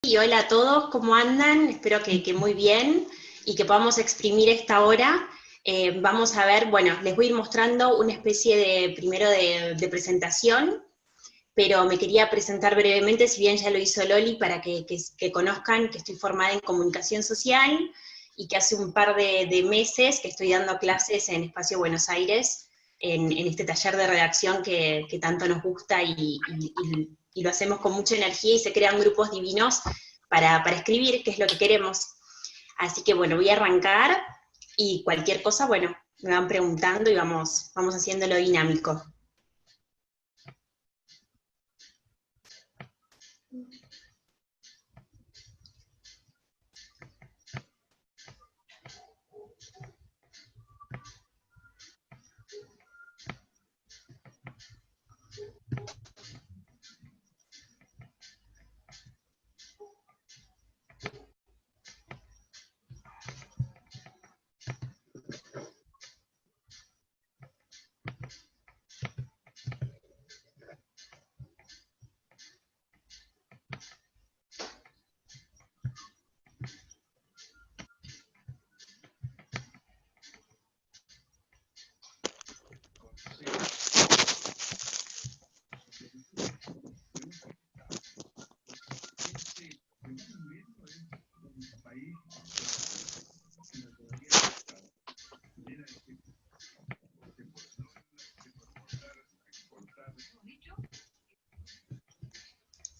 Y hola a todos, ¿cómo andan? Espero que muy bien y que podamos exprimir esta hora. Vamos a ver, bueno, les voy a ir mostrando una especie de, primero de presentación, pero me quería presentar brevemente, si bien ya lo hizo Loli, para que conozcan que estoy formada en comunicación social y que hace un par de meses que estoy dando clases en Espacio Buenos Aires, en este taller de redacción que tanto nos gusta y lo hacemos con mucha energía y se crean grupos divinos para escribir, que es lo que queremos. Así que bueno, voy a arrancar y cualquier cosa, bueno, me van preguntando y vamos haciéndolo dinámico.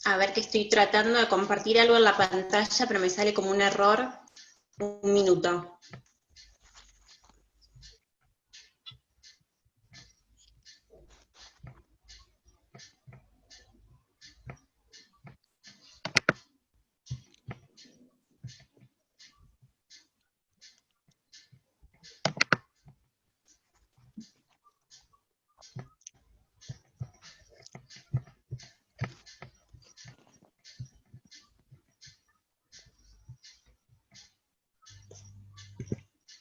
A ver que estoy tratando de compartir algo en la pantalla, pero me sale como un error. Un minuto.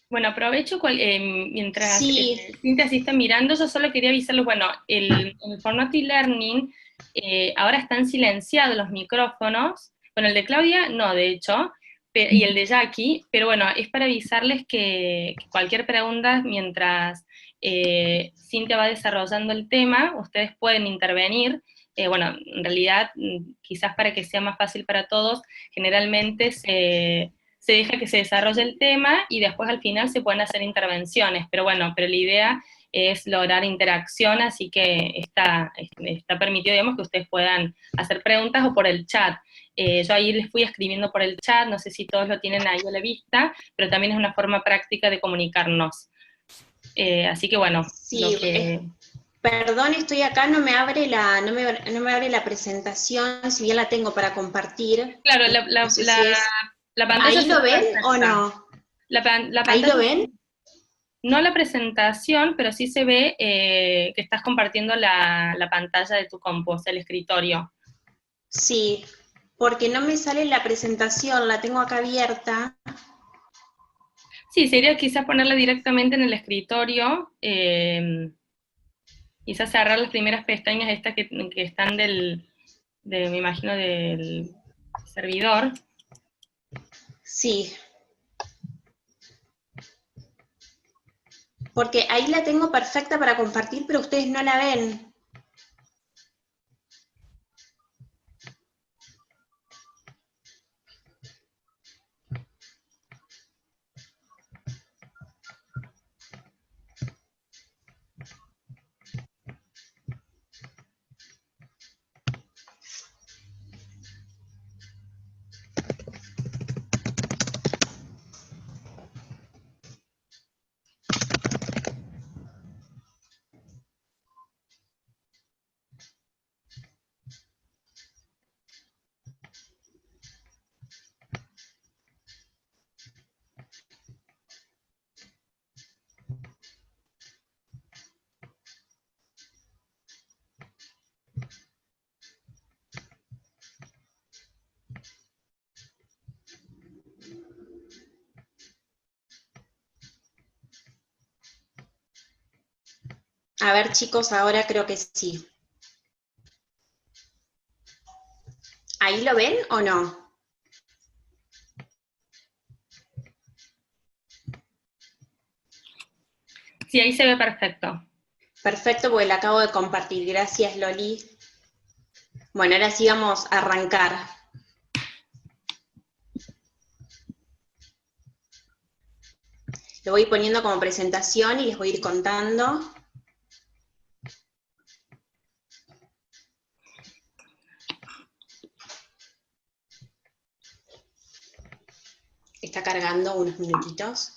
Bueno, aprovecho mientras Sí, Cintia se está mirando, yo solo quería avisarles, bueno, en el formato e-learning ahora están silenciados los micrófonos, bueno, el de Claudia no, de hecho, y el de Jackie, pero bueno, es para avisarles que cualquier pregunta mientras Cintia va desarrollando el tema, ustedes pueden intervenir. Bueno, en realidad, quizás para que sea más fácil para todos, generalmente se deja que se desarrolle el tema y después al final se pueden hacer intervenciones, pero bueno, pero la idea es lograr interacción, así que está permitido, digamos, que ustedes puedan hacer preguntas o por el chat. Yo ahí les fui escribiendo por el chat, no sé si todos lo tienen ahí a la vista, pero también es una forma práctica de comunicarnos. Así que bueno, lo sí. que... Perdón, estoy acá, no me abre la presentación, si bien la tengo para compartir. Claro, No sé si es. la pantalla ¿Ahí se lo ve ven o perfecta. no? La ¿Ahí pantalla lo ven? no la presentación, pero sí se ve que estás compartiendo la pantalla de tu compu, o sea, el escritorio. Sí, porque no me sale la presentación, la tengo acá abierta. Sí, sería quizás ponerla directamente en el escritorio, quizás cerrar las primeras pestañas estas que están me imagino, del servidor. Sí, porque ahí la tengo perfecta para compartir, pero ustedes no la ven. A ver, chicos, ahora creo que sí. ¿Ahí lo ven o no? Sí, ahí se ve perfecto. Perfecto, porque la acabo de compartir. Gracias, Loli. Bueno, ahora sí vamos a arrancar. Lo voy poniendo como presentación y les voy a ir contando. Está cargando unos minutitos.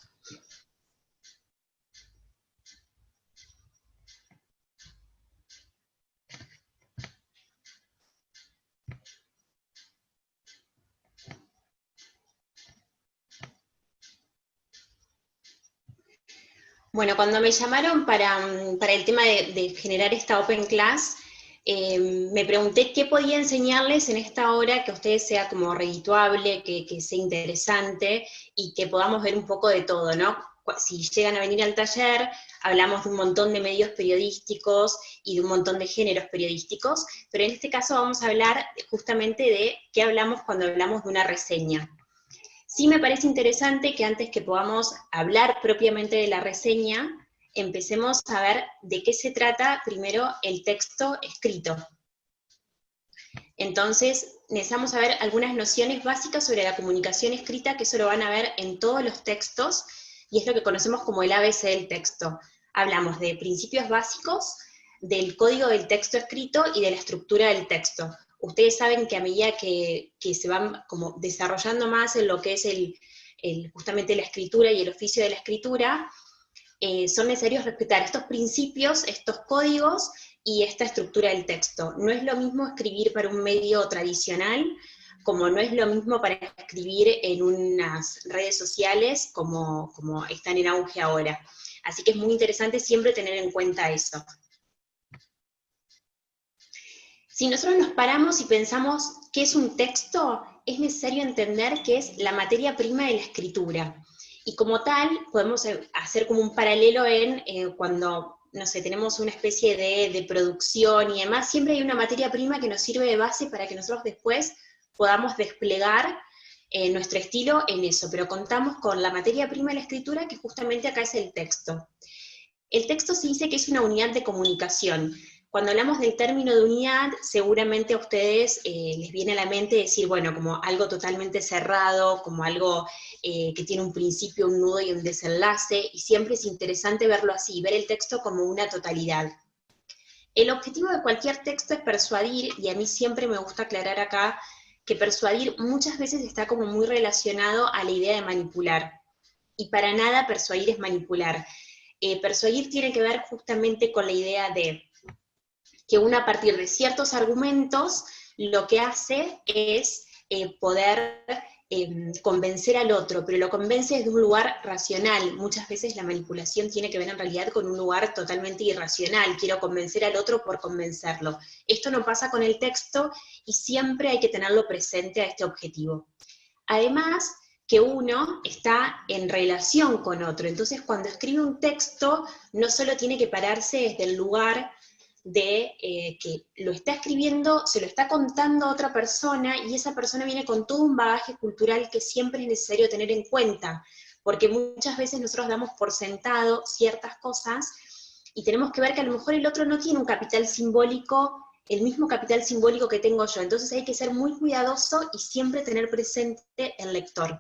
Bueno, cuando me llamaron para el tema de generar esta Open Class, me pregunté qué podía enseñarles en esta hora que a ustedes sea como redituable, que sea interesante y que podamos ver un poco de todo, ¿no? Si llegan a venir al taller, hablamos de un montón de medios periodísticos y de un montón de géneros periodísticos, pero en este caso vamos a hablar justamente de qué hablamos cuando hablamos de una reseña. Sí me parece interesante que antes que podamos hablar propiamente de la reseña, empecemos a ver de qué se trata primero el texto escrito. Entonces, necesitamos saber algunas nociones básicas sobre la comunicación escrita, que eso lo van a ver en todos los textos, y es lo que conocemos como el ABC del texto. Hablamos de principios básicos, del código del texto escrito y de la estructura del texto. Ustedes saben que a medida que se van como desarrollando más en lo que es justamente la escritura y el oficio de la escritura, son necesarios respetar estos principios, estos códigos y esta estructura del texto. No es lo mismo escribir para un medio tradicional, como no es lo mismo para escribir en unas redes sociales como están en auge ahora. Así que es muy interesante siempre tener en cuenta eso. Si nosotros nos paramos y pensamos qué es un texto, es necesario entender que es la materia prima de la escritura. Y como tal, podemos hacer como un paralelo en cuando, no sé, tenemos una especie de producción y demás, siempre hay una materia prima que nos sirve de base para que nosotros después podamos desplegar nuestro estilo en eso, pero contamos con la materia prima de la escritura, que justamente acá es el texto. El texto se dice que es una unidad de comunicación. Cuando hablamos del término de unidad, seguramente a ustedes les viene a la mente decir, bueno, como algo totalmente cerrado, como algo que tiene un principio, un nudo y un desenlace, y siempre es interesante verlo así, ver el texto como una totalidad. El objetivo de cualquier texto es persuadir, y a mí siempre me gusta aclarar acá que persuadir muchas veces está como muy relacionado a la idea de manipular, y para nada persuadir es manipular. Persuadir tiene que ver justamente con la idea de que uno a partir de ciertos argumentos lo que hace es poder convencer al otro, pero lo convence desde un lugar racional. Muchas veces la manipulación tiene que ver en realidad con un lugar totalmente irracional, quiero convencer al otro por convencerlo. Esto no pasa con el texto y siempre hay que tenerlo presente a este objetivo. Además, que uno está en relación con otro, entonces cuando escribe un texto no solo tiene que pararse desde el lugar de que lo está escribiendo, se lo está contando a otra persona, y esa persona viene con todo un bagaje cultural que siempre es necesario tener en cuenta, porque muchas veces nosotros damos por sentado ciertas cosas, y tenemos que ver que a lo mejor el otro no tiene un capital simbólico, el mismo capital simbólico que tengo yo, entonces hay que ser muy cuidadoso y siempre tener presente el lector.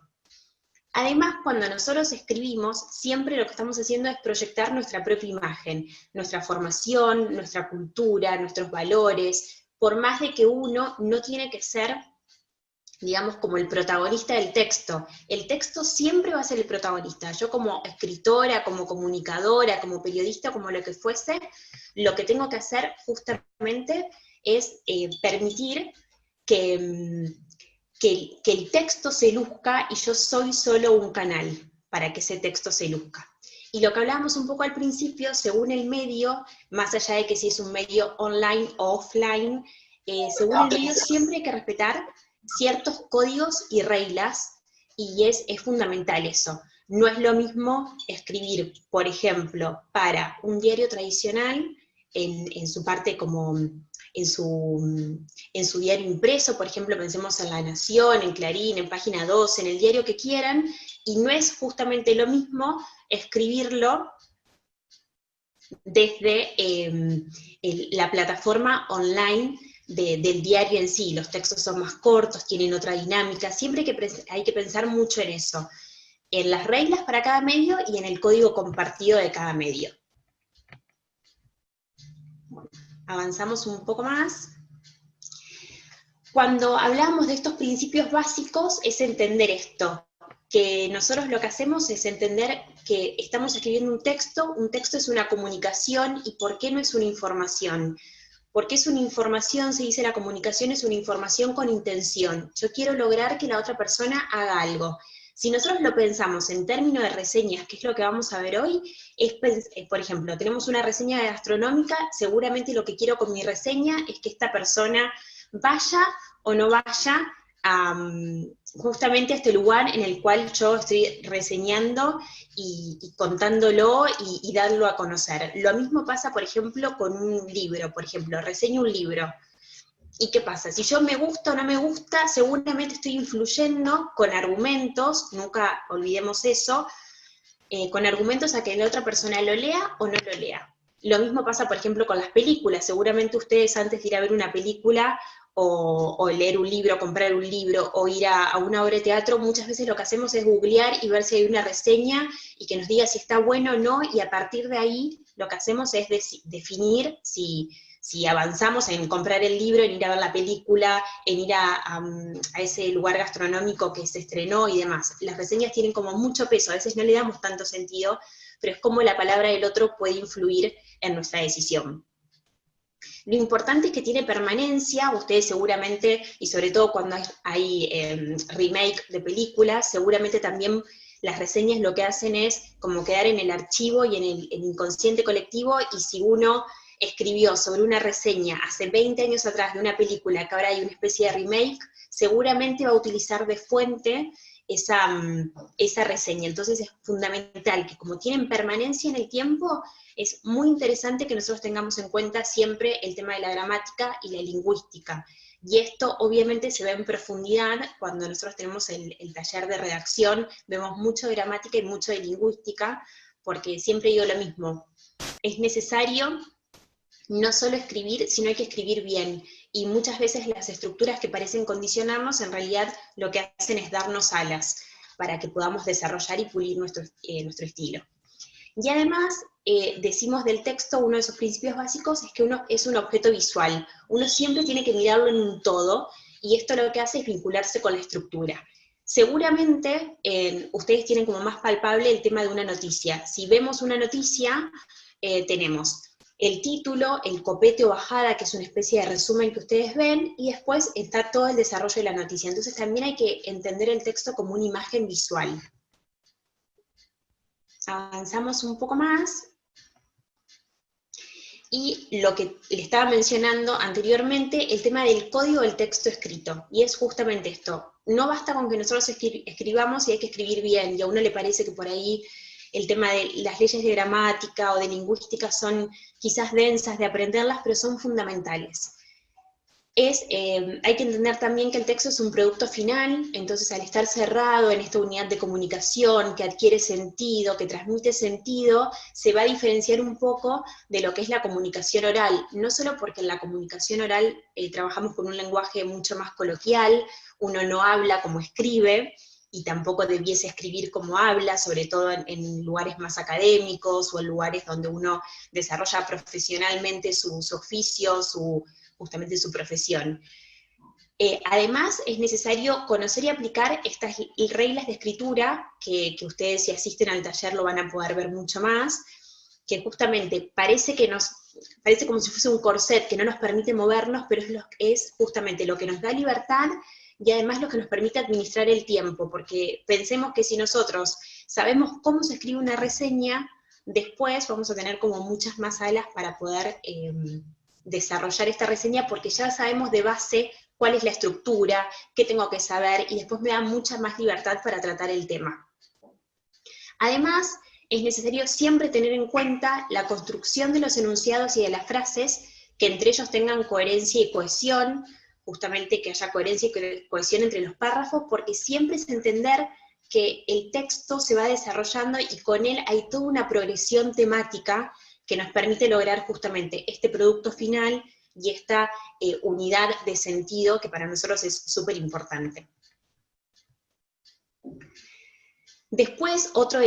Además, cuando nosotros escribimos, siempre lo que estamos haciendo es proyectar nuestra propia imagen, nuestra formación, nuestra cultura, nuestros valores, por más de que uno no tiene que ser, digamos, como el protagonista del texto. El texto siempre va a ser el protagonista. Yo como escritora, como comunicadora, como periodista, como lo que fuese, lo que tengo que hacer justamente es permitir que el texto se luzca, y yo soy solo un canal para que ese texto se luzca. Y lo que hablábamos un poco al principio, según el medio, más allá de que si es un medio online o offline, según el medio siempre hay que respetar ciertos códigos y reglas, y es fundamental eso. No es lo mismo escribir, por ejemplo, para un diario tradicional, en su parte como en su diario impreso, por ejemplo, pensemos en La Nación, en Clarín, en Página 12, en el diario que quieran, y no es justamente lo mismo escribirlo desde la plataforma online del diario en sí. Los textos son más cortos, tienen otra dinámica, siempre hay que pensar mucho en eso, en las reglas para cada medio y en el código compartido de cada medio. Bueno, avanzamos un poco más. Cuando hablamos de estos principios básicos es entender esto, que nosotros lo que hacemos es entender que estamos escribiendo un texto es una comunicación, y ¿por qué no es una información? Porque es una información, se dice la comunicación es una información con intención. Yo quiero lograr que la otra persona haga algo. Si nosotros lo pensamos en términos de reseñas, que es lo que vamos a ver hoy, por ejemplo, tenemos una reseña gastronómica, seguramente lo que quiero con mi reseña es que esta persona vaya o no vaya justamente a este lugar en el cual yo estoy reseñando y contándolo y darlo a conocer. Lo mismo pasa, por ejemplo, con un libro. Por ejemplo, reseño un libro. ¿Y qué pasa? Si yo me gusta o no me gusta, seguramente estoy influyendo con argumentos, nunca olvidemos eso, con argumentos a que la otra persona lo lea o no lo lea. Lo mismo pasa, por ejemplo, con las películas. Seguramente ustedes antes de ir a ver una película o leer un libro, comprar un libro, o ir a una obra de teatro, muchas veces lo que hacemos es googlear y ver si hay una reseña y que nos diga si está bueno o no, y a partir de ahí lo que hacemos es definir si avanzamos en comprar el libro, en ir a ver la película, en ir a ese lugar gastronómico que se estrenó y demás. Las reseñas tienen como mucho peso, a veces no le damos tanto sentido, pero es como la palabra del otro puede influir en nuestra decisión. Lo importante es que tiene permanencia. Ustedes seguramente, y sobre todo cuando hay remake de películas, seguramente también las reseñas lo que hacen es como quedar en el archivo y en el inconsciente colectivo, y si uno escribió sobre una reseña hace 20 años atrás de una película que ahora hay una especie de remake, seguramente va a utilizar de fuente esa reseña. Entonces es fundamental que, como tienen permanencia en el tiempo, es muy interesante que nosotros tengamos en cuenta siempre el tema de la gramática y la lingüística. Y esto obviamente se ve en profundidad cuando nosotros tenemos el taller de redacción, vemos mucho de gramática y mucho de lingüística, porque siempre digo lo mismo, es necesario no solo escribir, sino hay que escribir bien. Y muchas veces las estructuras que parecen condicionarnos, en realidad lo que hacen es darnos alas para que podamos desarrollar y pulir nuestro estilo. Y además, decimos del texto, uno de sus principios básicos es que uno es un objeto visual. Uno siempre tiene que mirarlo en un todo, y esto lo que hace es vincularse con la estructura. Seguramente ustedes tienen como más palpable el tema de una noticia. Si vemos una noticia, tenemos el título, el copete o bajada, que es una especie de resumen que ustedes ven, y después está todo el desarrollo de la noticia. Entonces también hay que entender el texto como una imagen visual. Avanzamos un poco más. Y lo que le estaba mencionando anteriormente, el tema del código del texto escrito. Y es justamente esto. No basta con que nosotros escribamos, y hay que escribir bien, y a uno le parece que por ahí el tema de las leyes de gramática o de lingüística son quizás densas de aprenderlas, pero son fundamentales. Hay que entender también que el texto es un producto final, entonces al estar cerrado en esta unidad de comunicación que adquiere sentido, que transmite sentido, se va a diferenciar un poco de lo que es la comunicación oral, no solo porque en la comunicación oral trabajamos con un lenguaje mucho más coloquial, uno no habla como escribe, y tampoco debiese escribir como habla, sobre todo en lugares más académicos, o en lugares donde uno desarrolla profesionalmente su oficio, justamente su profesión. Además, es necesario conocer y aplicar estas reglas de escritura, que ustedes, si asisten al taller, lo van a poder ver mucho más, que justamente parece como si fuese un corset que no nos permite movernos, pero es justamente lo que nos da libertad, y además lo que nos permite administrar el tiempo, porque pensemos que si nosotros sabemos cómo se escribe una reseña, después vamos a tener como muchas más alas para poder desarrollar esta reseña, porque ya sabemos de base cuál es la estructura, qué tengo que saber, y después me da mucha más libertad para tratar el tema. Además, es necesario siempre tener en cuenta la construcción de los enunciados y de las frases, que entre ellos tengan coherencia y cohesión, justamente que haya coherencia y cohesión entre los párrafos, porque siempre es entender que el texto se va desarrollando y con él hay toda una progresión temática que nos permite lograr justamente este producto final y esta unidad de sentido que para nosotros es súper importante. Después, otro,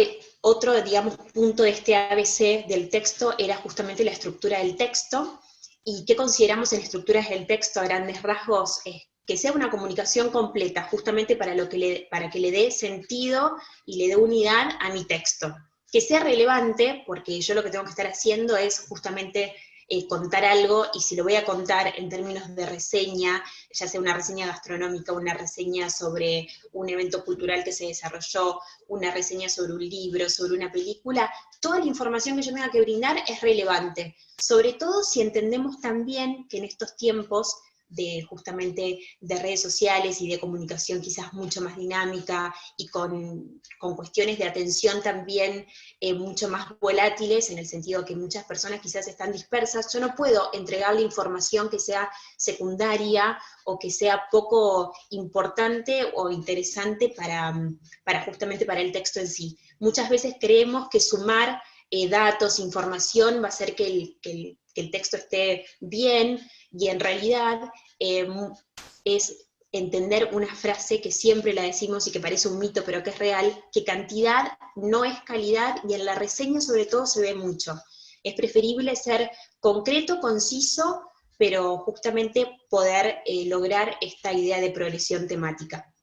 digamos, punto de este ABC del texto era justamente la estructura del texto, y qué consideramos en estructuras del texto a grandes rasgos, que sea una comunicación completa, justamente para que le dé sentido y le dé unidad a mi texto. Que sea relevante, porque yo lo que tengo que estar haciendo es justamente contar algo, y si lo voy a contar en términos de reseña, ya sea una reseña gastronómica, una reseña sobre un evento cultural que se desarrolló, una reseña sobre un libro, sobre una película, toda la información que yo tenga que brindar es relevante, sobre todo si entendemos también que en estos tiempos justamente de redes sociales y de comunicación quizás mucho más dinámica, y con cuestiones de atención también mucho más volátiles, en el sentido que muchas personas quizás están dispersas, yo no puedo entregarle información que sea secundaria o que sea poco importante o interesante justamente para el texto en sí. Muchas veces creemos que sumar datos, información, va a hacer que el texto esté bien, y en realidad es entender una frase que siempre la decimos y que parece un mito, pero que es real, que cantidad no es calidad, y en la reseña sobre todo se ve mucho. Es preferible ser concreto, conciso, pero justamente poder lograr esta idea de progresión temática.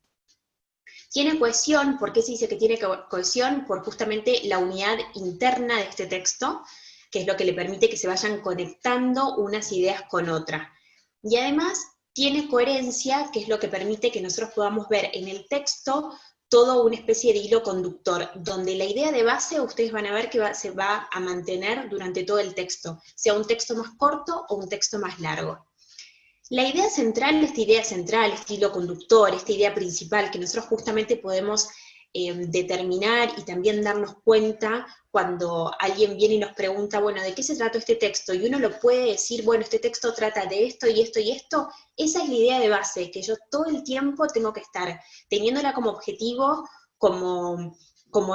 Tiene cohesión. ¿Por qué se dice que tiene cohesión? Por justamente la unidad interna de este texto, que es lo que le permite que se vayan conectando unas ideas con otras. Y además tiene coherencia, que es lo que permite que nosotros podamos ver en el texto todo una especie de hilo conductor, donde la idea de base ustedes van a ver que se va a mantener durante todo el texto, sea un texto más corto o un texto más largo. La idea central, este hilo conductor, esta idea principal que nosotros justamente podemos determinar y también darnos cuenta cuando alguien viene y nos pregunta, bueno, ¿de qué se trató este texto? Y uno lo puede decir, bueno, este texto trata de esto y esto y esto. Esa es la idea de base, que yo todo el tiempo tengo que estar teniéndola como objetivo, como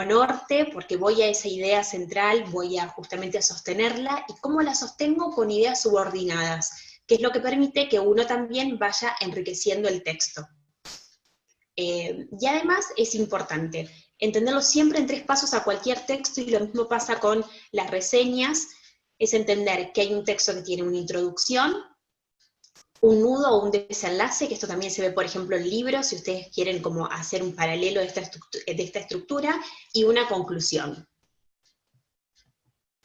norte, porque voy a esa idea central, voy justamente a sostenerla. ¿Y cómo la sostengo? Con ideas subordinadas, que es lo que permite que uno también vaya enriqueciendo el texto. Y además es importante entenderlo siempre en 3 pasos a cualquier texto, y lo mismo pasa con las reseñas, es entender que hay un texto que tiene una introducción, un nudo o un desenlace, que esto también se ve, por ejemplo, en libros, si ustedes quieren como hacer un paralelo de esta estructura, y una conclusión.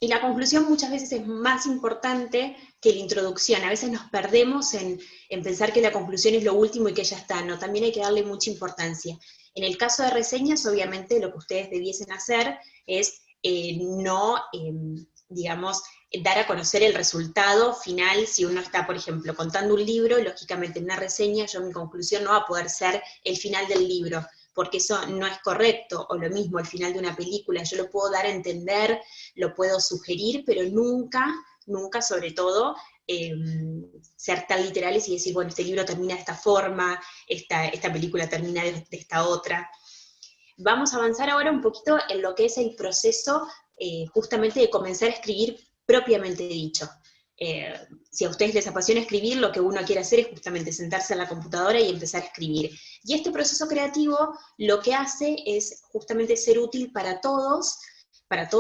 Y la conclusión muchas veces es más importante que la introducción. A veces nos perdemos en pensar que la conclusión es lo último y que ya está. No, también hay que darle mucha importancia. En el caso de reseñas, obviamente, lo que ustedes debiesen hacer es digamos, dar a conocer el resultado final. Si uno está, por ejemplo, contando un libro, lógicamente en una reseña, mi conclusión no va a poder ser el final del libro, porque eso no es correcto. O lo mismo, el final de una película, yo lo puedo dar a entender, lo puedo sugerir, pero nunca sobre todo, ser tan literales y decir, bueno, este libro termina de esta forma, esta película termina de esta otra. Vamos a avanzar ahora un poquito en lo que es el proceso justamente de comenzar a escribir propiamente dicho. Si a ustedes les apasiona escribir, lo que uno quiere hacer es justamente sentarse en la computadora y empezar a escribir. Y este proceso creativo lo que hace es justamente ser útil para todos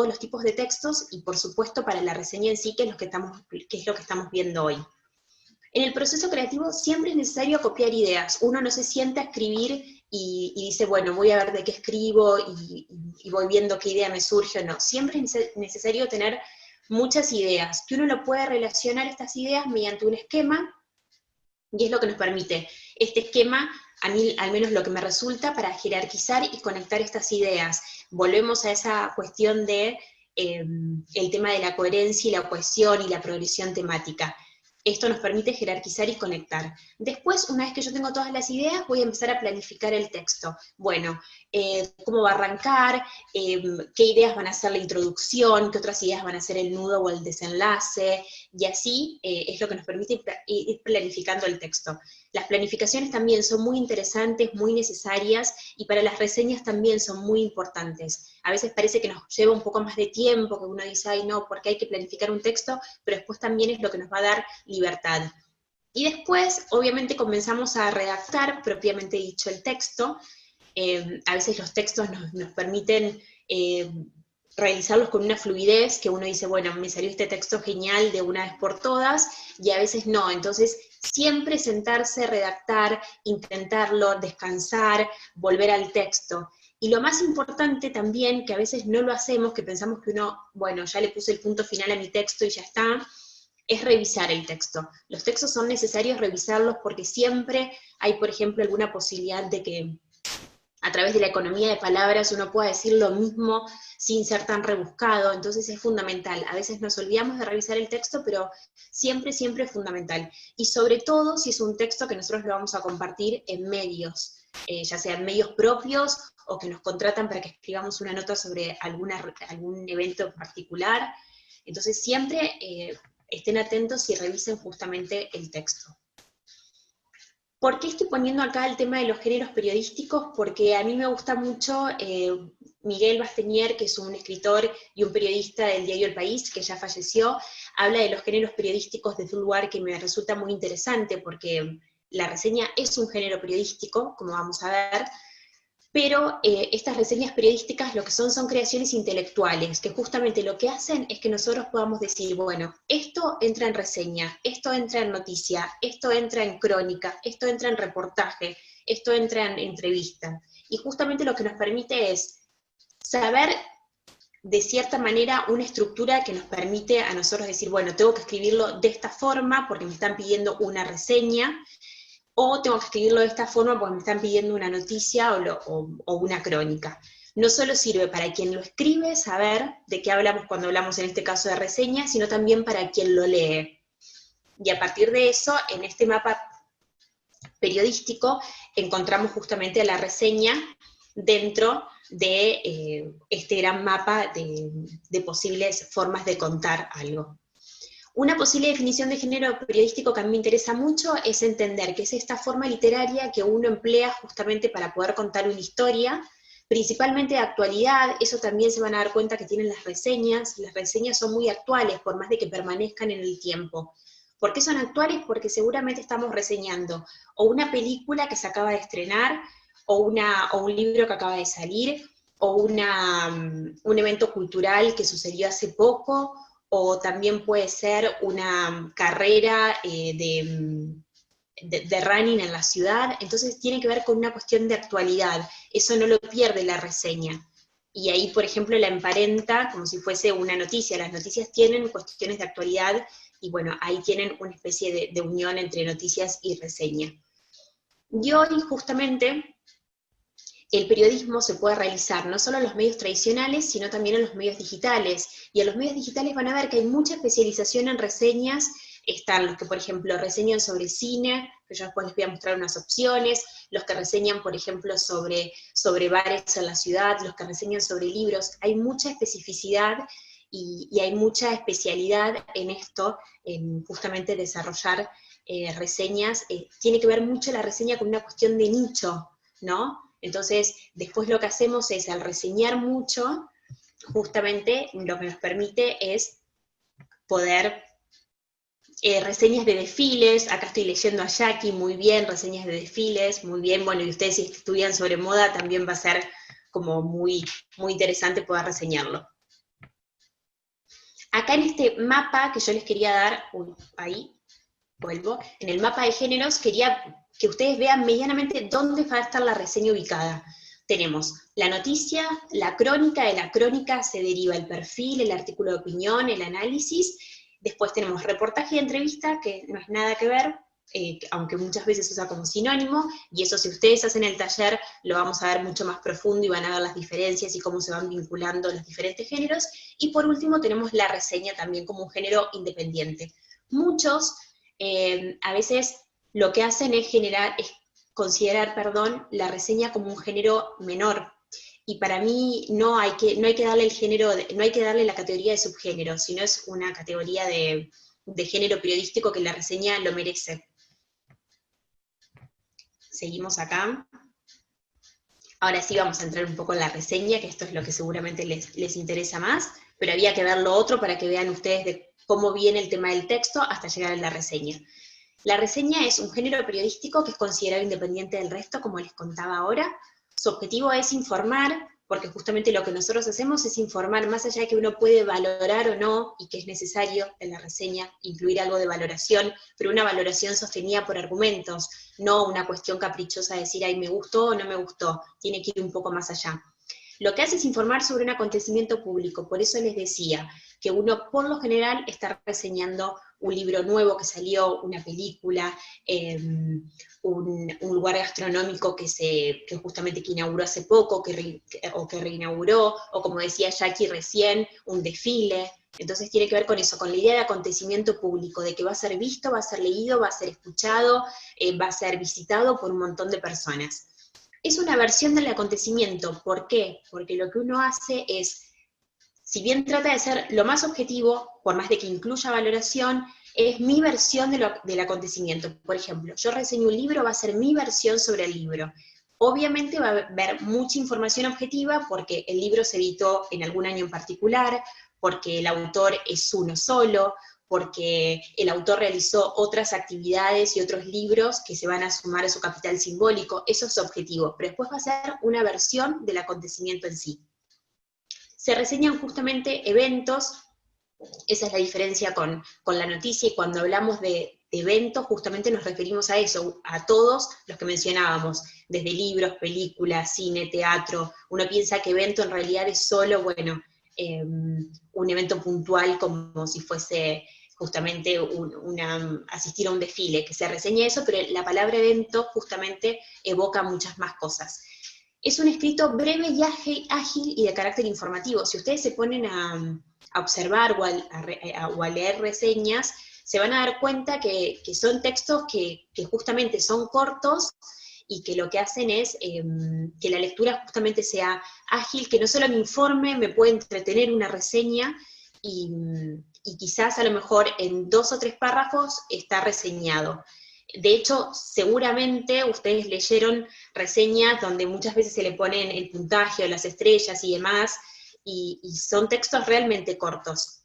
los tipos de textos, y por supuesto para la reseña en sí, que es lo que estamos viendo hoy. En el proceso creativo siempre es necesario copiar ideas. Uno no se sienta a escribir y dice, bueno, voy a ver de qué escribo y voy viendo qué idea me surge o no. Siempre es necesario tener muchas ideas, que uno lo puede relacionar estas ideas mediante un esquema, y es lo que nos permite este esquema, a mí al menos lo que me resulta, para jerarquizar y conectar estas ideas. Volvemos a esa cuestión de el tema de la coherencia y la cohesión y la progresión temática. Esto nos permite jerarquizar y conectar. Después, una vez que yo tengo todas las ideas, voy a empezar a planificar el texto. Bueno, cómo va a arrancar, qué ideas van a ser la introducción, qué otras ideas van a ser el nudo o el desenlace, y así es lo que nos permite ir planificando el texto. Las planificaciones también son muy interesantes, muy necesarias, y para las reseñas también son muy importantes. A veces parece que nos lleva un poco más de tiempo, que uno dice, ay no, porque hay que planificar un texto, pero después también es lo que nos va a dar libertad. Y después, obviamente, comenzamos a redactar, propiamente dicho, el texto. A veces los textos nos permiten realizarlos con una fluidez, que uno dice, bueno, me salió este texto genial de una vez por todas, y a veces no. Entonces, siempre sentarse, redactar, intentarlo, descansar, volver al texto. Y lo más importante también, que a veces no lo hacemos, que pensamos que uno, bueno, ya le puse el punto final a mi texto y ya está, es revisar el texto. Los textos son necesarios revisarlos porque siempre hay, por ejemplo, alguna posibilidad de que a través de la economía de palabras uno pueda decir lo mismo sin ser tan rebuscado, entonces es fundamental. A veces nos olvidamos de revisar el texto, pero siempre, siempre es fundamental. Y sobre todo si es un texto que nosotros lo vamos a compartir en medios, ya sean medios propios o que nos contratan para que escribamos una nota sobre algún evento en particular. Entonces siempre estén atentos y revisen justamente el texto. ¿Por qué estoy poniendo acá el tema de los géneros periodísticos? Porque a mí me gusta mucho Miguel Bastenier, que es un escritor y un periodista del diario El País, que ya falleció, habla de los géneros periodísticos desde un lugar que me resulta muy interesante, porque la reseña es un género periodístico, como vamos a ver, pero estas reseñas periodísticas lo que son creaciones intelectuales, que justamente lo que hacen es que nosotros podamos decir, bueno, esto entra en reseña, esto entra en noticia, esto entra en crónica, esto entra en reportaje, esto entra en entrevista. Y justamente lo que nos permite es saber, de cierta manera, una estructura que nos permite a nosotros decir, bueno, tengo que escribirlo de esta forma porque me están pidiendo una reseña, o tengo que escribirlo de esta forma porque me están pidiendo una noticia o una crónica. No solo sirve para quien lo escribe saber de qué hablamos cuando hablamos en este caso de reseña, sino también para quien lo lee. Y a partir de eso, en este mapa periodístico, encontramos justamente a la reseña dentro de este gran mapa de posibles formas de contar algo. Una posible definición de género periodístico que a mí me interesa mucho es entender que es esta forma literaria que uno emplea justamente para poder contar una historia, principalmente de actualidad. Eso también se van a dar cuenta que tienen las reseñas son muy actuales, por más de que permanezcan en el tiempo. ¿Por qué son actuales? Porque seguramente estamos reseñando o una película que se acaba de estrenar, o un libro que acaba de salir, o un evento cultural que sucedió hace poco, o también puede ser una carrera de running en la ciudad. Entonces tiene que ver con una cuestión de actualidad, eso no lo pierde la reseña. Y ahí, por ejemplo, la emparenta como si fuese una noticia. Las noticias tienen cuestiones de actualidad, y bueno, ahí tienen una especie de unión entre noticias y reseña. Y hoy, justamente, el periodismo se puede realizar no solo en los medios tradicionales, sino también en los medios digitales. Y en los medios digitales van a ver que hay mucha especialización en reseñas. Están los que, por ejemplo, reseñan sobre cine, que yo después les voy a mostrar unas opciones, los que reseñan, por ejemplo, sobre bares en la ciudad, los que reseñan sobre libros. Hay mucha especificidad y hay mucha especialidad en esto, en justamente desarrollar reseñas. Tiene que ver mucho la reseña con una cuestión de nicho, ¿no? Entonces, después lo que hacemos es, al reseñar mucho, justamente lo que nos permite es poder, reseñas de desfiles. Acá estoy leyendo a Jackie, muy bien, reseñas de desfiles, muy bien. Bueno, y ustedes si estudian sobre moda, también va a ser como muy, muy interesante poder reseñarlo. Acá en este mapa que yo les quería dar, ahí, vuelvo, en el mapa de géneros quería que ustedes vean medianamente dónde va a estar la reseña ubicada. Tenemos la noticia, la crónica, de la crónica se deriva el perfil, el artículo de opinión, el análisis. Después tenemos reportaje y entrevista, que no es nada que ver, aunque muchas veces se usa como sinónimo, y eso, si ustedes hacen el taller, lo vamos a ver mucho más profundo y van a ver las diferencias y cómo se van vinculando los diferentes géneros. Y por último tenemos la reseña también como un género independiente. Muchos a veces lo que hacen es considerar la reseña como un género menor, y para mí no hay que darle el género, no hay que darle la categoría de subgénero, sino es una categoría de género periodístico que la reseña lo merece. seguimos acá. Ahora sí vamos a entrar un poco en la reseña, que esto es lo que seguramente les interesa más, pero había que ver lo otro para que vean ustedes de cómo viene el tema del texto hasta llegar a la reseña. La reseña es un género periodístico que es considerado independiente del resto, como les contaba ahora. Su objetivo es informar, porque justamente lo que nosotros hacemos es informar, más allá de que uno puede valorar o no, y que es necesario en la reseña incluir algo de valoración, pero una valoración sostenida por argumentos, no una cuestión caprichosa de decir, ay, me gustó o no me gustó, tiene que ir un poco más allá. Lo que hace es informar sobre un acontecimiento público, por eso les decía que uno por lo general está reseñando un libro nuevo que salió, una película, un lugar gastronómico que justamente que inauguró hace poco, o que reinauguró, o como decía Jackie recién, un desfile. Entonces tiene que ver con eso, con la idea de acontecimiento público, de que va a ser visto, va a ser leído, va a ser escuchado, va a ser visitado por un montón de personas. Es una versión del acontecimiento. ¿Por qué? Porque lo que uno hace es, si bien trata de ser lo más objetivo, por más de que incluya valoración, es mi versión del acontecimiento. Por ejemplo, yo reseño un libro, va a ser mi versión sobre el libro. Obviamente va a haber mucha información objetiva porque el libro se editó en algún año en particular, porque el autor es uno solo, porque el autor realizó otras actividades y otros libros que se van a sumar a su capital simbólico. Eso es objetivo, pero después va a ser una versión del acontecimiento en sí. Se reseñan justamente eventos, esa es la diferencia con la noticia, y cuando hablamos de eventos justamente nos referimos a eso, a todos los que mencionábamos, desde libros, películas, cine, teatro. Uno piensa que evento en realidad es solo, bueno, un evento puntual como si fuese justamente asistir a un desfile, que se reseña eso, pero la palabra evento justamente evoca muchas más cosas. Es un escrito breve y ágil y de carácter informativo. Si ustedes se ponen a observar o a leer reseñas, se van a dar cuenta que son textos que justamente son cortos y que lo que hacen es que la lectura justamente sea ágil, que no solo me informe, me puede entretener una reseña, y quizás a lo mejor en 2 o 3 párrafos está reseñado. De hecho, seguramente ustedes leyeron reseñas donde muchas veces se le ponen el puntaje o las estrellas y demás, y son textos realmente cortos.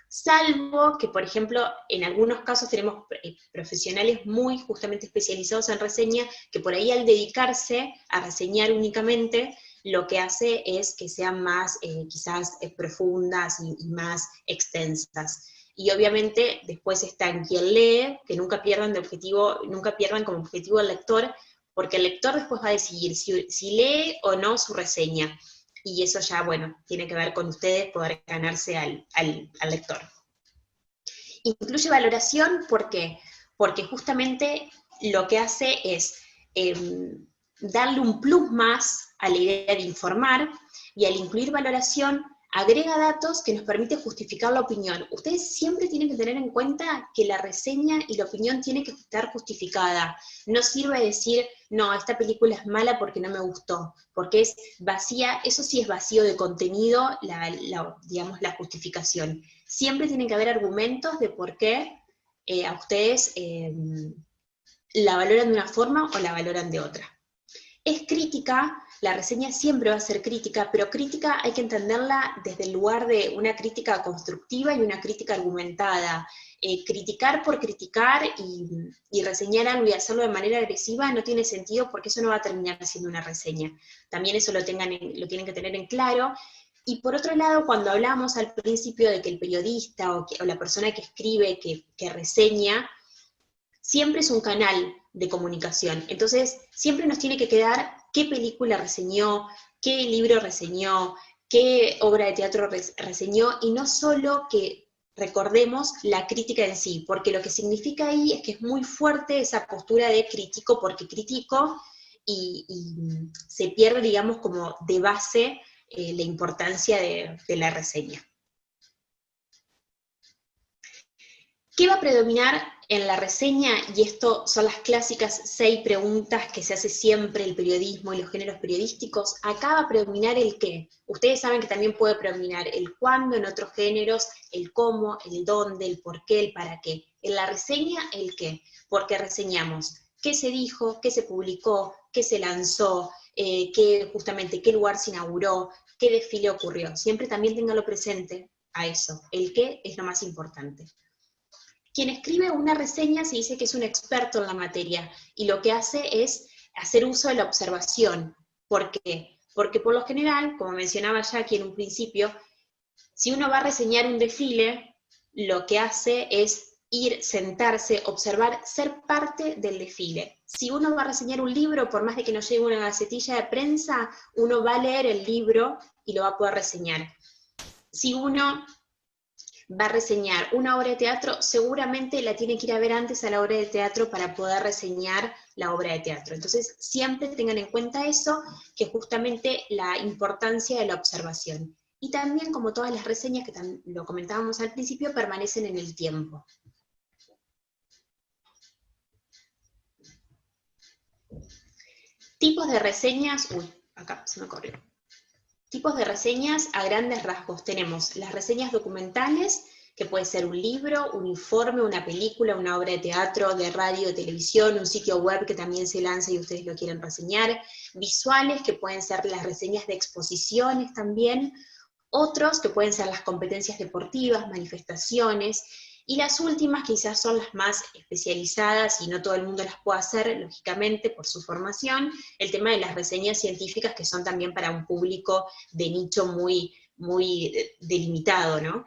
Salvo que, por ejemplo, en algunos casos tenemos profesionales muy justamente especializados en reseña, que por ahí al dedicarse a reseñar únicamente, lo que hace es que sean más quizás profundas y más extensas. Y obviamente después está en quien lee, que nunca pierdan como objetivo al lector, porque el lector después va a decidir si lee o no su reseña. Y eso ya, bueno, tiene que ver con ustedes poder ganarse al lector. Incluye valoración, ¿por qué? Porque justamente lo que hace es darle un plus más a la idea de informar, y al incluir valoración agrega datos que nos permite justificar la opinión. Ustedes siempre tienen que tener en cuenta que la reseña y la opinión tiene que estar justificada. No sirve decir, no, esta película es mala porque no me gustó, porque es vacía. Eso sí es vacío de contenido, digamos, la justificación. Siempre tienen que haber argumentos de por qué a ustedes la valoran de una forma o la valoran de otra. Es crítica, la reseña siempre va a ser crítica, pero crítica hay que entenderla desde el lugar de una crítica constructiva y una crítica argumentada. Criticar por criticar y reseñar algo y hacerlo de manera agresiva no tiene sentido, porque eso no va a terminar siendo una reseña. También eso lo tienen que tener en claro. Y por otro lado, cuando hablamos al principio de que el periodista o la persona que escribe, que reseña, siempre es un canal de comunicación. Entonces, siempre nos tiene que quedar qué película reseñó, qué libro reseñó, qué obra de teatro reseñó, y no solo que recordemos la crítica en sí, porque lo que significa ahí es que es muy fuerte esa postura de critico porque critico, y se pierde, digamos, como de base la importancia de la reseña. ¿Qué va a predominar en la reseña? Y esto son las clásicas 6 preguntas que se hace siempre el periodismo y los géneros periodísticos. Acá va a predominar el qué. Ustedes saben que también puede predominar el cuándo en otros géneros, el cómo, el dónde, el por qué, el para qué. En la reseña, el qué. Porque reseñamos qué se dijo, qué se publicó, qué se lanzó, justamente qué lugar se inauguró, qué desfile ocurrió. Siempre también téngalo presente a eso. El qué es lo más importante. Quien escribe una reseña se dice que es un experto en la materia, y lo que hace es hacer uso de la observación. ¿Por qué? Porque por lo general, como mencionaba ya aquí en un principio, si uno va a reseñar un desfile, lo que hace es ir, sentarse, observar, ser parte del desfile. Si uno va a reseñar un libro, por más de que nos llegue una gacetilla de prensa, uno va a leer el libro y lo va a poder reseñar. Si uno va a reseñar una obra de teatro, seguramente la tiene que ir a ver antes a la obra de teatro para poder reseñar la obra de teatro. Entonces, siempre tengan en cuenta eso, que es justamente la importancia de la observación. Y también, como todas las reseñas, que lo comentábamos al principio, permanecen en el tiempo. Tipos de reseñas, acá se me corrió. Tipos de reseñas a grandes rasgos. Tenemos las reseñas documentales, que puede ser un libro, un informe, una película, una obra de teatro, de radio, de televisión, un sitio web que también se lanza y ustedes lo quieren reseñar. Visuales, que pueden ser las reseñas de exposiciones también. Otros, que pueden ser las competencias deportivas, manifestaciones. Y las últimas quizás son las más especializadas, y no todo el mundo las puede hacer, lógicamente, por su formación, el tema de las reseñas científicas, que son también para un público de nicho muy, muy delimitado, ¿no?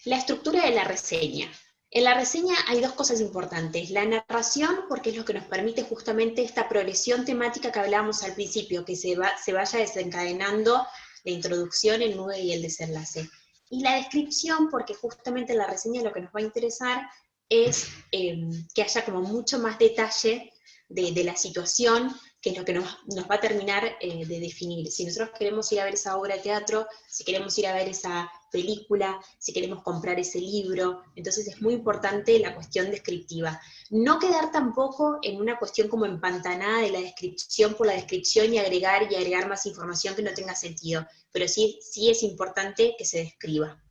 La estructura de la reseña. En la reseña hay dos cosas importantes: la narración, porque es lo que nos permite justamente esta progresión temática que hablábamos al principio, que se vaya desencadenando la introducción, el nudo y el desenlace. Y la descripción, porque justamente en la reseña lo que nos va a interesar es que haya como mucho más detalle de la situación, que es lo que nos va a terminar de definir. Si nosotros queremos ir a ver esa obra de teatro, si queremos ir a ver esa película, si queremos comprar ese libro, entonces es muy importante la cuestión descriptiva. No quedar tampoco en una cuestión como empantanada de la descripción por la descripción y agregar más información que no tenga sentido, pero sí es importante que se describa.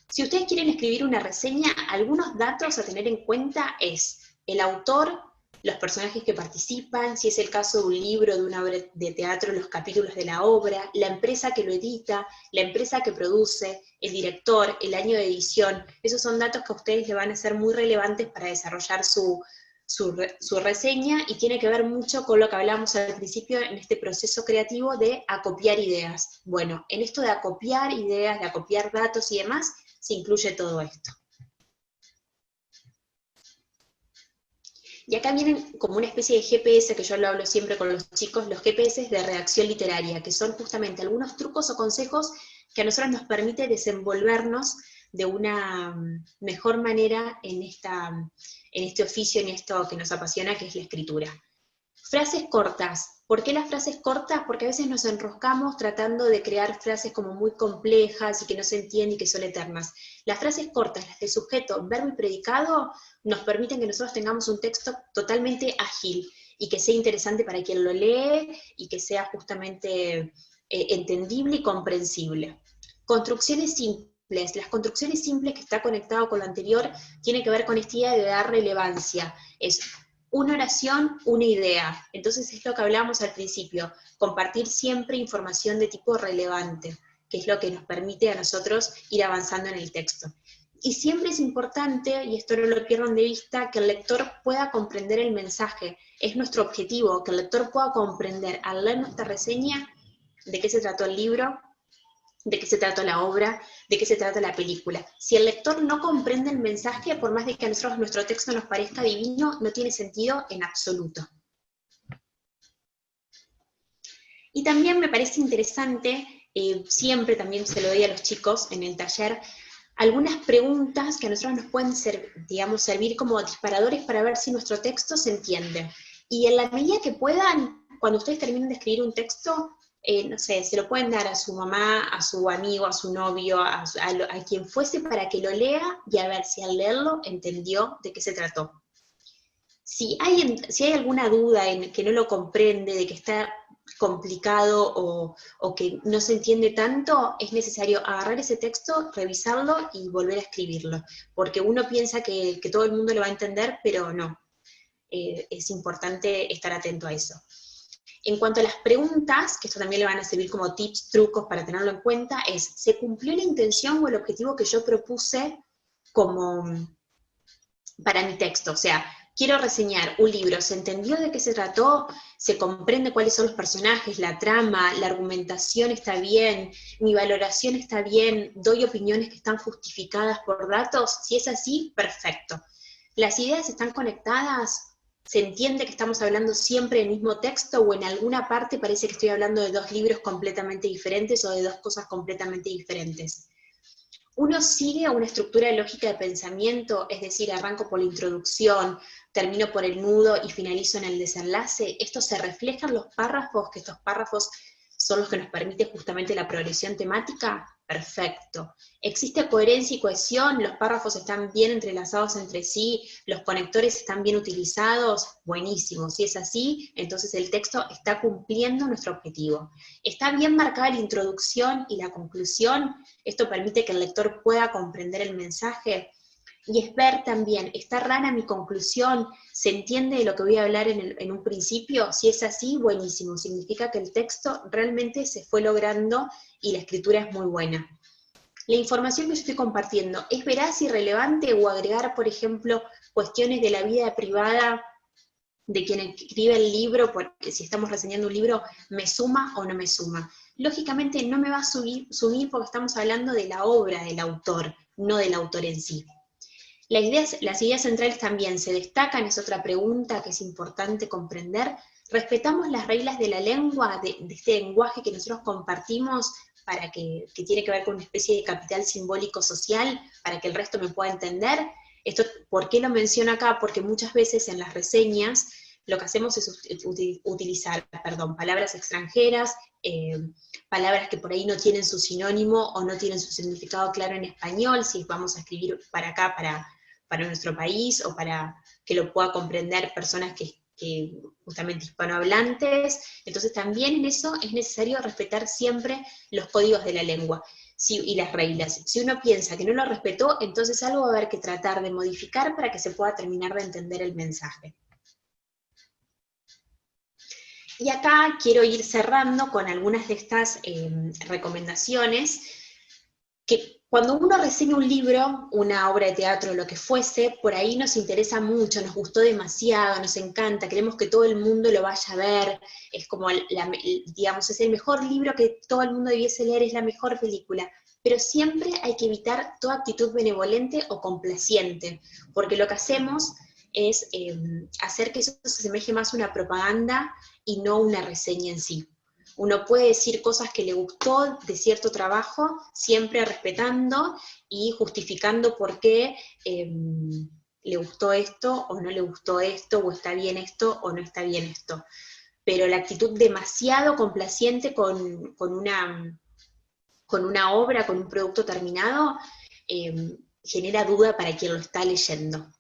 Si ustedes quieren escribir una reseña, algunos datos a tener en cuenta es el autor, los personajes que participan, si es el caso de un libro, de una obra de teatro, los capítulos de la obra, la empresa que lo edita, la empresa que produce, el director, el año de edición. Esos son datos que a ustedes les van a ser muy relevantes para desarrollar su reseña, y tiene que ver mucho con lo que hablamos al principio en este proceso creativo de acopiar ideas. Bueno, en esto de acopiar ideas, de acopiar datos y demás, se incluye todo esto. Y acá vienen como una especie de GPS, que yo lo hablo siempre con los chicos, los GPS de redacción literaria, que son justamente algunos trucos o consejos que a nosotros nos permite desenvolvernos de una mejor manera en este oficio, en esto que nos apasiona, que es la escritura. Frases cortas. ¿Por qué las frases cortas? Porque a veces nos enroscamos tratando de crear frases como muy complejas y que no se entienden y que son eternas. Las frases cortas, las de sujeto, verbo y predicado, nos permiten que nosotros tengamos un texto totalmente ágil y que sea interesante para quien lo lee y que sea justamente entendible y comprensible. Construcciones simples. Las construcciones simples, que está conectado con lo anterior, tiene que ver con esta idea de dar relevancia. Es una oración, una idea. Entonces es lo que hablábamos al principio, compartir siempre información de tipo relevante, que es lo que nos permite a nosotros ir avanzando en el texto. Y siempre es importante, y esto no lo pierdan de vista, que el lector pueda comprender el mensaje. Es nuestro objetivo, que el lector pueda comprender al leer nuestra reseña de qué se trató el libro, de qué se trata la obra, de qué se trata la película. Si el lector no comprende el mensaje, por más de que a nosotros nuestro texto nos parezca divino, no tiene sentido en absoluto. Y también me parece interesante, siempre también se lo doy a los chicos en el taller, algunas preguntas que a nosotros nos pueden servir como disparadores para ver si nuestro texto se entiende. Y en la medida que puedan, cuando ustedes terminen de escribir un texto, no sé, se lo pueden dar a su mamá, a su amigo, a su novio, a quien fuese, para que lo lea y a ver si al leerlo entendió de qué se trató. Si hay alguna duda en que no lo comprende, de que está complicado o que no se entiende tanto, es necesario agarrar ese texto, revisarlo y volver a escribirlo, porque uno piensa que todo el mundo lo va a entender, pero no. Es importante estar atento a eso. En cuanto a las preguntas, que esto también le van a servir como tips, trucos para tenerlo en cuenta, es, ¿se cumplió la intención o el objetivo que yo propuse como para mi texto? O sea, quiero reseñar un libro, ¿se entendió de qué se trató? ¿Se comprende cuáles son los personajes, la trama, la argumentación está bien, mi valoración está bien, doy opiniones que están justificadas por datos? Si es así, perfecto. ¿Las ideas están conectadas? ¿Se entiende que estamos hablando siempre del mismo texto o en alguna parte parece que estoy hablando de dos libros completamente diferentes o de dos cosas completamente diferentes? Uno sigue una estructura lógica de pensamiento, es decir, arranco por la introducción, termino por el nudo y finalizo en el desenlace. Esto se refleja en los párrafos, que estos párrafos son los que nos permiten justamente la progresión temática. Perfecto. ¿Existe coherencia y cohesión? ¿Los párrafos están bien entrelazados entre sí? ¿Los conectores están bien utilizados? Buenísimo. Si es así, entonces el texto está cumpliendo nuestro objetivo. ¿Está bien marcada la introducción y la conclusión? Esto permite que el lector pueda comprender el mensaje. Y es ver también, ¿está rara mi conclusión? ¿Se entiende de lo que voy a hablar en un principio? Si es así, buenísimo. Significa que el texto realmente se fue logrando y la escritura es muy buena. La información que yo estoy compartiendo, ¿es veraz y relevante o agregar, por ejemplo, cuestiones de la vida privada de quien escribe el libro, porque si estamos reseñando un libro, ¿me suma o no me suma? Lógicamente no me va a sumir porque estamos hablando de la obra del autor, no del autor en sí. Las ideas centrales también se destacan, es otra pregunta que es importante comprender. ¿Respetamos las reglas de la lengua, de este lenguaje que nosotros compartimos, que tiene que ver con una especie de capital simbólico social, para que el resto me pueda entender? Esto, ¿por qué lo menciono acá? Porque muchas veces en las reseñas lo que hacemos es utilizar palabras extranjeras, palabras que por ahí no tienen su sinónimo o no tienen su significado claro en español, si vamos a escribir para acá, para nuestro país, o para que lo pueda comprender personas que justamente hispanohablantes. Entonces también en eso es necesario respetar siempre los códigos de la lengua y las reglas. Si uno piensa que no lo respetó, entonces algo va a haber que tratar de modificar para que se pueda terminar de entender el mensaje. Y acá quiero ir cerrando con algunas de estas recomendaciones, que cuando uno reseña un libro, una obra de teatro, lo que fuese, por ahí nos interesa mucho, nos gustó demasiado, nos encanta, queremos que todo el mundo lo vaya a ver, es como, digamos, es el mejor libro que todo el mundo debiese leer, es la mejor película, pero siempre hay que evitar toda actitud benevolente o complaciente, porque lo que hacemos es hacer que eso se asemeje más a una propaganda y no una reseña en sí. Uno puede decir cosas que le gustó de cierto trabajo, siempre respetando y justificando por qué le gustó esto o no le gustó esto, o está bien esto o no está bien esto. Pero la actitud demasiado complaciente con una obra, con un producto terminado, genera duda para quien lo está leyendo.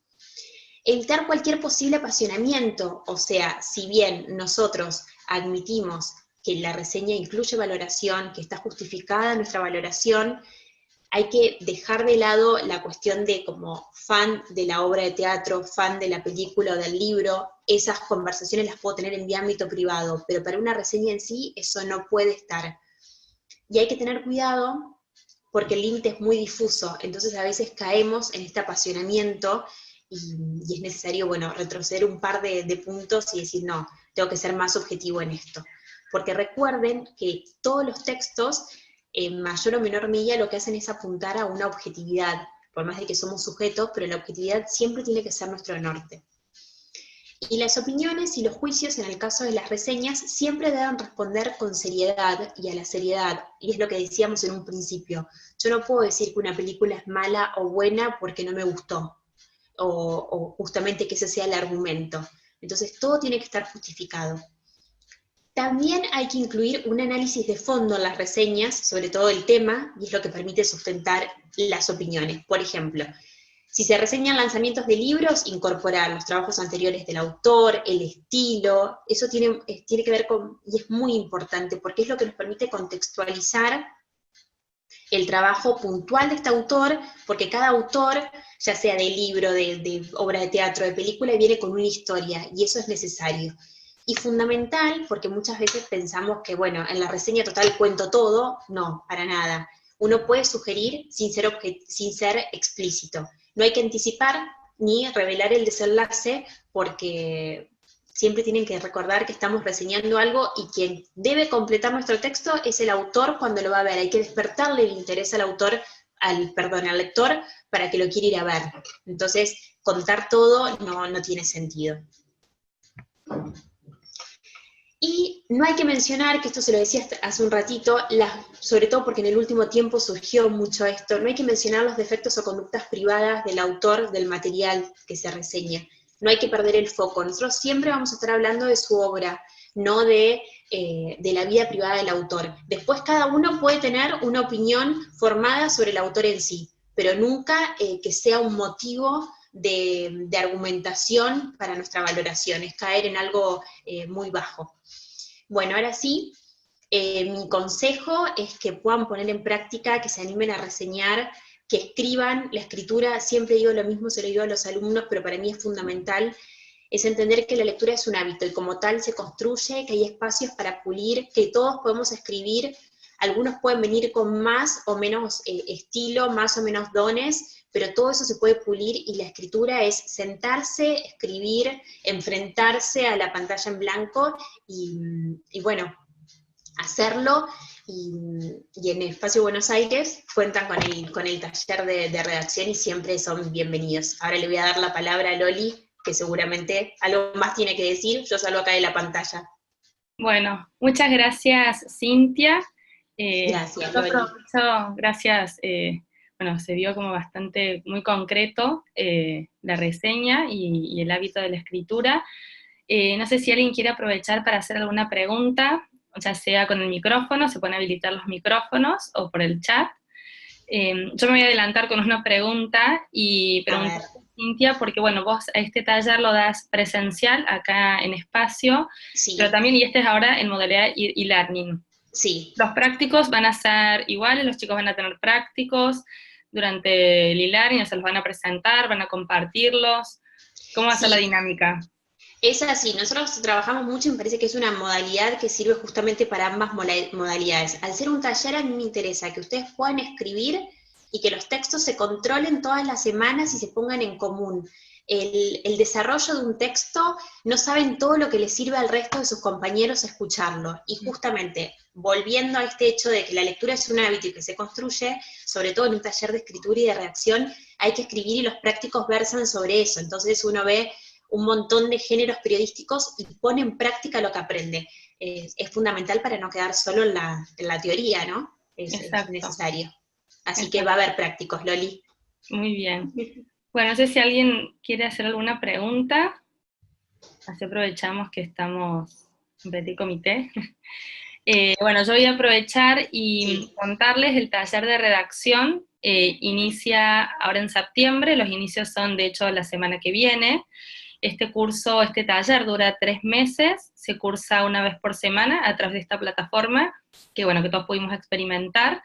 Evitar cualquier posible apasionamiento, o sea, si bien nosotros admitimos que la reseña incluye valoración, que está justificada nuestra valoración, hay que dejar de lado la cuestión de como fan de la obra de teatro, fan de la película o del libro. Esas conversaciones las puedo tener en mi ámbito privado, pero para una reseña en sí eso no puede estar. Y hay que tener cuidado porque el límite es muy difuso, entonces a veces caemos en este apasionamiento y es necesario, bueno, retroceder un par de puntos y decir, no, tengo que ser más objetivo en esto. Porque recuerden que todos los textos, en mayor o menor medida, lo que hacen es apuntar a una objetividad, por más de que somos sujetos, pero la objetividad siempre tiene que ser nuestro norte. Y las opiniones y los juicios, en el caso de las reseñas, siempre deben responder con seriedad y a la seriedad, y es lo que decíamos en un principio. Yo no puedo decir que una película es mala o buena porque no me gustó, o justamente que ese sea el argumento. Entonces todo tiene que estar justificado. También hay que incluir un análisis de fondo en las reseñas, sobre todo el tema, y es lo que permite sustentar las opiniones. Por ejemplo, Si se reseñan lanzamientos de libros, incorporar los trabajos anteriores del autor, el estilo, eso tiene que ver con, y es muy importante, porque es lo que nos permite contextualizar el trabajo puntual de este autor, porque cada autor, ya sea de libro, de obra de teatro, de película, viene con una historia, y eso es necesario. Y fundamental, porque muchas veces pensamos que, bueno, en la reseña total cuento todo, no, para nada. Uno puede sugerir sin ser explícito. No hay que anticipar ni revelar el desenlace, porque siempre tienen que recordar que estamos reseñando algo y quien debe completar nuestro texto es el autor cuando lo va a ver. Hay que despertarle el interés al autor, al lector, para que lo quiera ir a ver. Entonces, contar todo no tiene sentido. Y no hay que mencionar, que esto se lo decía hace un ratito, sobre todo porque en el último tiempo surgió mucho esto, no hay que mencionar los defectos o conductas privadas del autor del material que se reseña. No hay que perder el foco. Nosotros siempre vamos a estar hablando de su obra, no de la vida privada del autor. Después cada uno puede tener una opinión formada sobre el autor en sí, pero nunca que sea un motivo de argumentación para nuestra valoración, es caer en algo muy bajo. Bueno, ahora sí, mi consejo es que puedan poner en práctica, que se animen a reseñar, que escriban. La escritura, siempre digo lo mismo, se lo digo a los alumnos, pero para mí es fundamental, es entender que la lectura es un hábito, y como tal se construye, que hay espacios para pulir, que todos podemos escribir. Algunos pueden venir con más o menos estilo, más o menos dones, pero todo eso se puede pulir, y la escritura es sentarse, escribir, enfrentarse a la pantalla en blanco, y bueno, hacerlo, y en el Espacio Buenos Aires cuentan con el taller de redacción, y siempre son bienvenidos. Ahora le voy a dar la palabra a Loli, que seguramente algo más tiene que decir, yo salgo acá de la pantalla. Bueno, muchas gracias, Cintia. Gracias, Yo Loli. aprovecho, gracias, bueno, se vio como bastante, muy concreto la reseña y el hábito de la escritura. No sé si alguien quiere aprovechar para hacer alguna pregunta, ya sea con el micrófono, se pueden habilitar los micrófonos, o por el chat. Yo me voy a adelantar con una pregunta y preguntarte, Cintia, porque bueno, vos a este taller lo das presencial acá en Espacio, Sí. pero también, y este es ahora en modalidad e-learning. Sí. Los prácticos van a ser iguales, los chicos van a tener prácticos durante el e-learning, o sea, los van a presentar, van a compartirlos. ¿Cómo va a ser la dinámica? Es así, nosotros trabajamos mucho y me parece que es una modalidad que sirve justamente para ambas modalidades. Al ser un taller, a mí me interesa que ustedes puedan escribir y que los textos se controlen todas las semanas y se pongan en común. El desarrollo de un texto, no saben todo lo que les sirve al resto de sus compañeros escucharlo. Y justamente, volviendo a este hecho de que la lectura es un hábito y que se construye, sobre todo en un taller de escritura y de redacción, hay que escribir, y los prácticos versan sobre eso. Entonces uno ve un montón de géneros periodísticos y pone en práctica lo que aprende. Es fundamental para no quedar solo en la teoría, ¿no? Es necesario. Así que va a haber prácticos, Loli. Muy bien. Bueno, no sé si alguien quiere hacer alguna pregunta. Así aprovechamos que estamos en petit comité. Bueno, yo voy a aprovechar y contarles, el taller de redacción inicia ahora en septiembre, los inicios son de hecho la semana que viene. Este taller dura 3 meses, se cursa una vez por semana a través de esta plataforma, que bueno, que todos pudimos experimentar.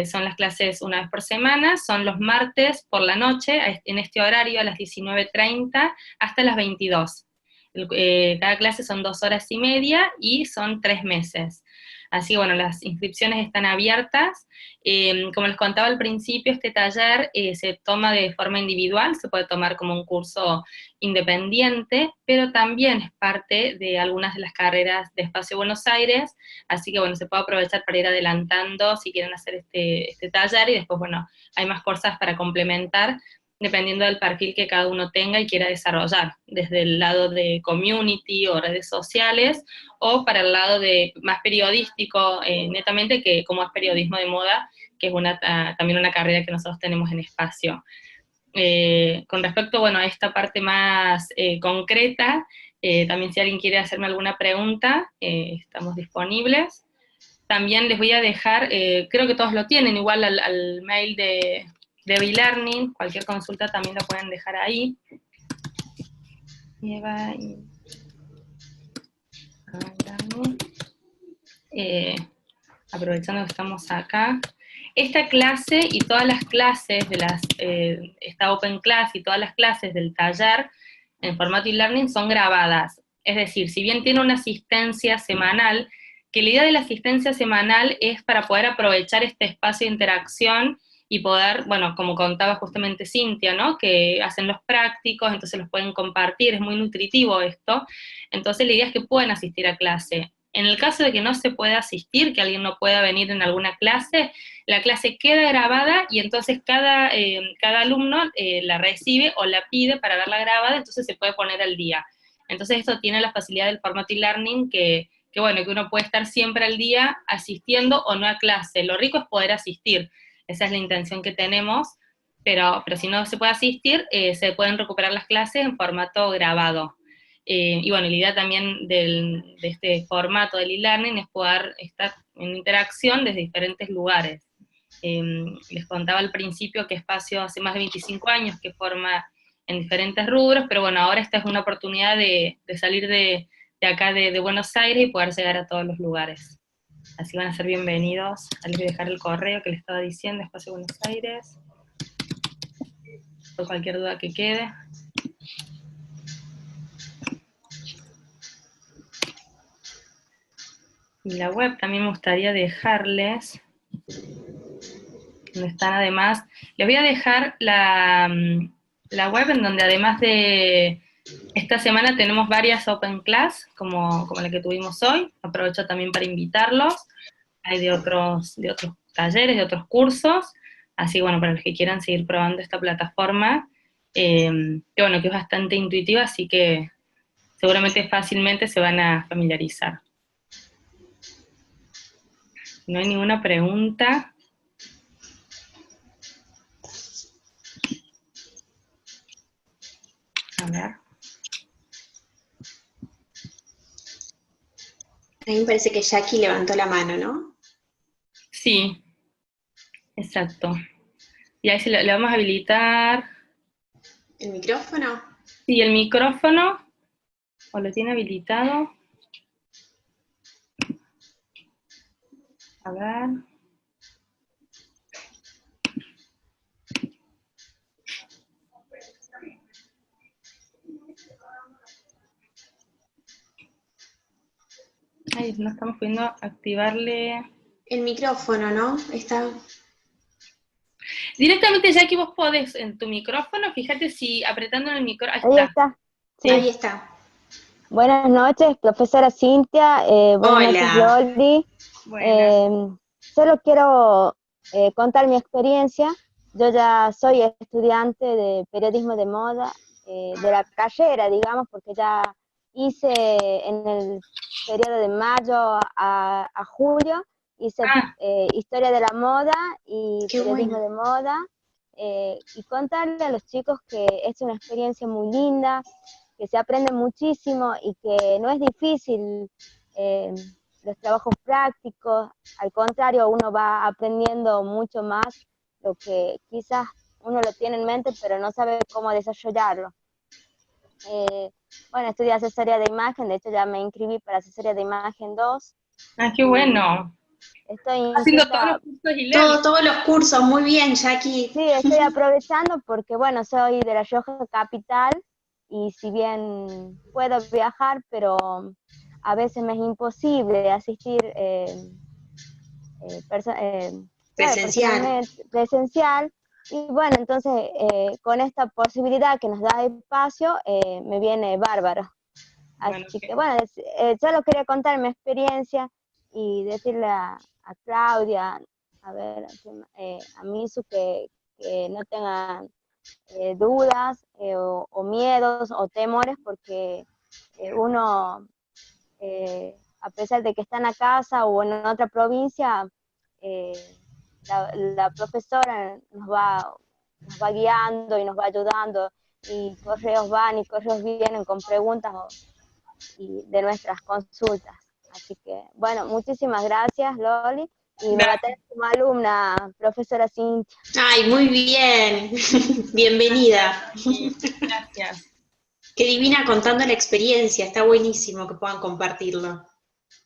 Son las clases una vez por semana, son los martes por la noche, en este horario a las 19:30 hasta las 22. Cada clase son 2 horas y media y son 3 meses. Así que bueno, las inscripciones están abiertas. Como les contaba al principio, este taller se toma de forma individual, se puede tomar como un curso independiente, pero también es parte de algunas de las carreras de Espacio Buenos Aires, así que bueno, se puede aprovechar para ir adelantando si quieren hacer este taller, y después bueno, hay más cosas para complementar, dependiendo del perfil que cada uno tenga y quiera desarrollar, desde el lado de community o redes sociales, o para el lado de más periodístico, netamente, que como es periodismo de moda, que es también una carrera que nosotros tenemos en Espacio. Con respecto, bueno, a esta parte más concreta, también si alguien quiere hacerme alguna pregunta, estamos disponibles. También les voy a dejar, creo que todos lo tienen, igual al mail de de e-learning, cualquier consulta también la pueden dejar ahí. Eva y... aprovechando que estamos acá. Esta clase y todas las clases de esta Open Class y todas las clases del taller en formato e-learning son grabadas. Es decir, si bien tiene una asistencia semanal, que la idea de la asistencia semanal es para poder aprovechar este espacio de interacción y poder, bueno, como contaba justamente Cintia, ¿no? Que hacen los prácticos, entonces los pueden compartir, es muy nutritivo esto. Entonces la idea es que puedan asistir a clase. En el caso de que no se pueda asistir, que alguien no pueda venir en alguna clase, la clase queda grabada y entonces cada alumno la recibe o la pide para verla grabada, entonces se puede poner al día. Entonces esto tiene la facilidad del formato e-learning que bueno, que uno puede estar siempre al día asistiendo o no a clase. Lo rico es poder asistir, esa es la intención que tenemos, pero si no se puede asistir, se pueden recuperar las clases en formato grabado. Y bueno, la idea también de este formato del e-learning es poder estar en interacción desde diferentes lugares. Les contaba al principio que Espacio hace más de 25 años que forma en diferentes rubros, pero bueno, ahora esta es una oportunidad de salir de acá de Buenos Aires y poder llegar a todos los lugares. Así van a ser bienvenidos. Les voy a dejar el correo que les estaba diciendo, Espacio Buenos Aires, por cualquier duda que quede. Y la web también me gustaría dejarles, donde están además, les voy a dejar la web en donde además de esta semana tenemos varias Open Class, como la que tuvimos hoy, aprovecho también para invitarlos, hay de otros talleres, de otros cursos, así bueno, para los que quieran seguir probando esta plataforma, que bueno, que es bastante intuitiva, así que seguramente fácilmente se van a familiarizar. Si no hay ninguna pregunta. A ver. A mí me parece que Jackie levantó la mano, ¿no? Sí, exacto. Y ahí le vamos a habilitar. ¿El micrófono? Sí, el micrófono, o lo tiene habilitado. A ver. Ay, no estamos pudiendo activarle. El micrófono, ¿no? Está... Directamente, Jackie, vos podés en tu micrófono, fíjate si apretando en el micrófono. Ahí está. Sí. Ahí está. Buenas noches, profesora Cintia. Buenas noches, Hola. Loli. Solo quiero contar mi experiencia. Yo ya soy estudiante de periodismo de moda, de la carrera, digamos, porque ya hice en el periodo de mayo a julio, hice historia de la moda y Qué periodismo bueno. de moda. Y contarle a los chicos que es una experiencia muy linda, que se aprende muchísimo y que no es difícil los trabajos prácticos, al contrario, uno va aprendiendo mucho más lo que quizás uno lo tiene en mente, pero no sabe cómo desarrollarlo. Bueno, estudié asesoría de imagen, de hecho ya me inscribí para asesoría de imagen 2. Ah, qué bueno. Estoy haciendo todos los cursos y Todos los cursos, muy bien, Jackie. Sí, estoy aprovechando porque, bueno, soy de La Rioja capital y si bien puedo viajar, pero a veces me es imposible asistir Presencial. presencial. Y bueno, entonces con esta posibilidad que nos da espacio, me viene bárbaro. Así que bueno, solo quería contar mi experiencia y decirle a Claudia, a ver, a Misu que no tengan dudas o miedos o temores, porque uno, a pesar de que está en la casa o en otra provincia, la profesora nos va guiando y nos va ayudando, y correos van y correos vienen con preguntas y de nuestras consultas. Así que, bueno, muchísimas gracias, Loli. y me va a tener como alumna, profesora Cintia. Ay, muy bien. Bienvenida. Gracias. Qué divina contando la experiencia, está buenísimo que puedan compartirlo.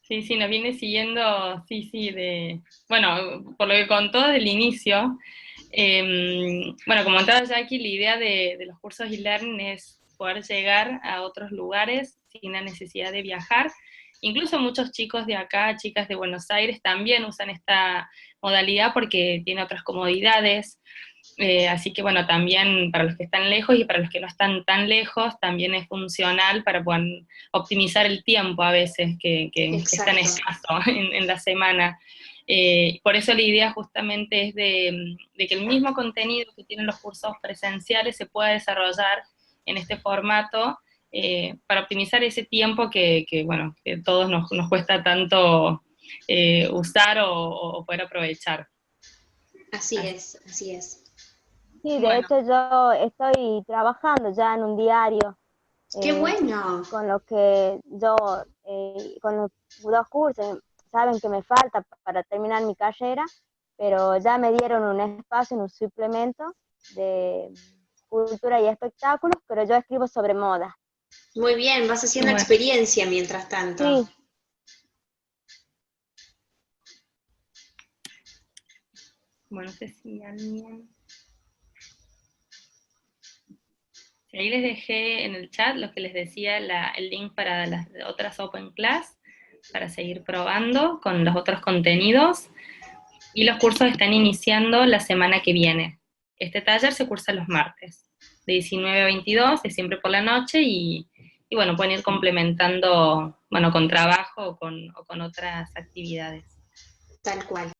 Sí, sí, nos viene siguiendo, bueno, por lo que contó desde el inicio. Bueno, como contaba Jackie, la idea de los cursos e-learning es poder llegar a otros lugares sin la necesidad de viajar. Incluso muchos chicos de acá, chicas de Buenos Aires, también usan esta modalidad porque tiene otras comodidades. Así que bueno, también para los que están lejos y para los que no están tan lejos, también es funcional para poder optimizar el tiempo a veces que es tan escaso en la semana. Por eso la idea justamente es de que el mismo contenido que tienen los cursos presenciales se pueda desarrollar en este formato para optimizar ese tiempo bueno, que todos nos cuesta tanto usar o poder aprovechar. Así es, así es. Sí, de hecho yo estoy trabajando ya en un diario. ¡Qué bueno! Con lo que yo, con los 2 cursos, saben que me falta para terminar mi carrera, pero ya me dieron un espacio en un suplemento de cultura y espectáculos, pero yo escribo sobre moda. Muy bien, vas haciendo experiencia mientras tanto. Sí. Bueno, no sé si alguien... Ahí les dejé en el chat lo que les decía, el link para las otras Open Class, para seguir probando con los otros contenidos. Y los cursos están iniciando la semana que viene. Este taller se cursa los martes, de 19 a 22, es siempre por la noche, y bueno, pueden ir complementando, bueno, con trabajo o con otras actividades. Tal cual.